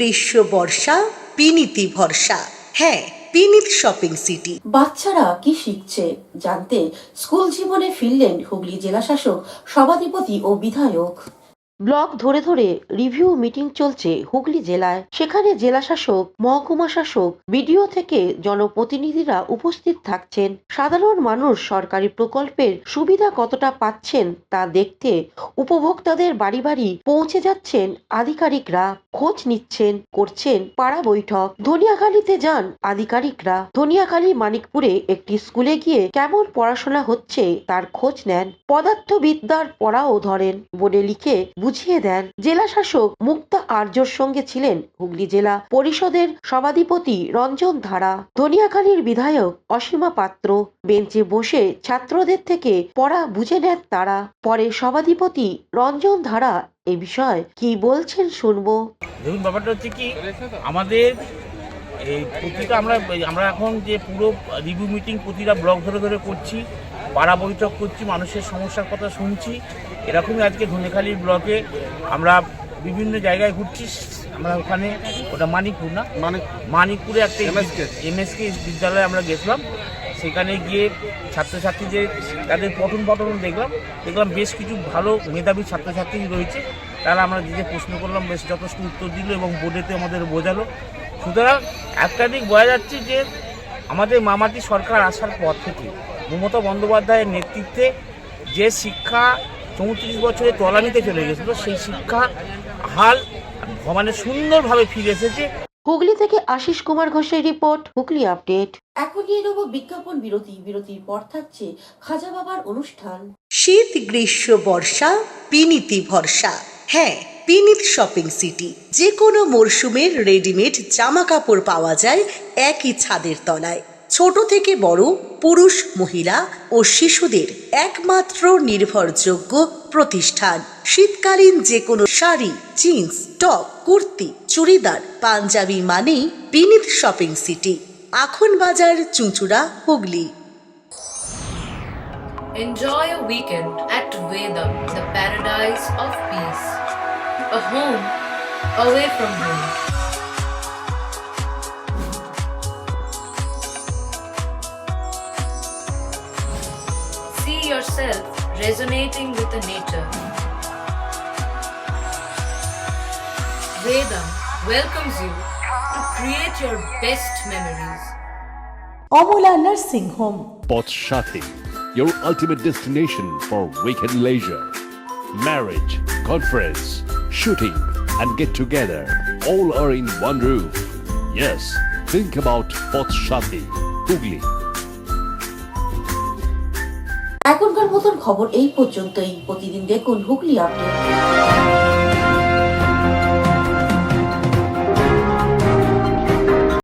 গ্রীষ্ম বর্ষা বিনীতি ভরসা। হ্যাঁ, বিনীত শপিং সিটি। বাচ্চারা কি শিখছে জানতে স্কুল জীবনে ফিরলেন হুগলি জেলাশাসক, সভাধিপতি ও বিধায়ক। ব্লক ধরে ধরে রিভিউ মিটিং চলছে হুগলি জেলায়। সেখানে জেলা শাসক, মহকুমা শাসক, বিডিও থেকে জনপ্রতিনিধিরা উপস্থিত থাকছেন। সাধারণ মানুষ সরকারি প্রকল্পের সুবিধা কতটা পাচ্ছেন তা দেখতে উপভোক্তাদের বাড়ি বাড়ি পৌঁছে যাচ্ছেন আধিকারিকরা। খোঁজ নিচ্ছেন, করছেন পাড়া বৈঠক। ধনিয়াখালীতে যান আধিকারিকরা। ধনিয়াখালী মানিকপুরে একটি স্কুলে গিয়ে কেমন পড়াশোনা হচ্ছে তার খোঁজ নেন। পদার্থবিদ্যার পড়াও ধরেন, বোর্ডে লিখে বুঝিয়ে দেন। জেলা শাসক মুক্তা আর্যর সঙ্গে ছিলেন হুগলি জেলা পরিষদের সভাধিপতি রঞ্জন ধারা, ধনিয়াখালীর বিধায়ক অসীমা পাত্র। বেঞ্চে বসে ছাত্রদের থেকে পড়া বুঝে নেন তারা। পরে সভাধিপতি রঞ্জন ধারা এ বিষয়ে কি বলছেন শুনবো। দেখুন, ব্যাপারটা হচ্ছে কি, আমাদের এই প্রতিটা আমরা এখন যে পুরো রিভিউ মিটিং প্রতিটা ব্লক ধরে ধরে করছি, পাড়া বৈঠক করছি, মানুষের সমস্যার কথা শুনছি। এরকমই আজকে ধনেখালীর ব্লকে আমরা বিভিন্ন জায়গায় ঘুরছি। আমরা ওখানে, ওটা মানিকপুর না, মানিকপুরে একটা এমএসকে বিদ্যালয়ে আমরা গেছিলাম। সেখানে গিয়ে ছাত্রছাত্রীদের তাদের পঠন দেখলাম বেশ কিছু ভালো মেধাবী ছাত্রছাত্রী রয়েছে। তারা আমরা যে প্রশ্ন করলাম বেশ যথেষ্ট উত্তর দিল এবং বোর্ডেতে আমাদের বোঝালো। সুতরাং একটা দিক বোঝা যাচ্ছে যে আমাদের মামাটি সরকার আসার পর থেকে মমতা বন্দ্যোপাধ্যায়ের নেতৃত্বে যে শিক্ষা 34 বছরে তলানিতে চলে গেছিল, সেই শিক্ষা হাল মানে সুন্দরভাবে ফিরে এসেছে। হুগলি থেকে আশিস কুমার ঘোষের রিপোর্ট, হুগলি আপডেট। এখন নিয়ে নেব বিজ্ঞাপন বিরতি। বিরতির পর থাকছে খাজা বাবার অনুষ্ঠান। শীত গ্রীষ্ম বর্ষা বিনীতি ভরসা। হ্যাঁ, বিনীত শপিং সিটি। যে কোনো মরশুমের রেডিমেড জামা কাপড় পাওয়া যায় একই ছাদের তলায়। ছোট থেকে বড়, পুরুষ, মহিলা ও শিশুদের একমাত্র নির্ভরযোগ্য প্রতিষ্ঠান। শীতকালীন যে কোনো শাড়ি, জিন্স, টপ, কুর্তি, চুড়িদার, পাঞ্জাবি মানেই বিনীত শপিং সিটি। আখন বাজার, চুঁচুড়া, Hooghly. Enjoy a weekend at Vedam, the paradise of peace. A home away from home. See yourself resonating with the nature. Vedam welcomes you to create your best memories. Amala nursing home. Pothshati, your ultimate destination for weekend leisure. Marriage, conference, shooting and get together all are in one roof. Yes, think about Pothshati, Hugli. এখনকার মতন খবর এই পর্যন্তই। প্রতিদিন দেখুন Hooghly update.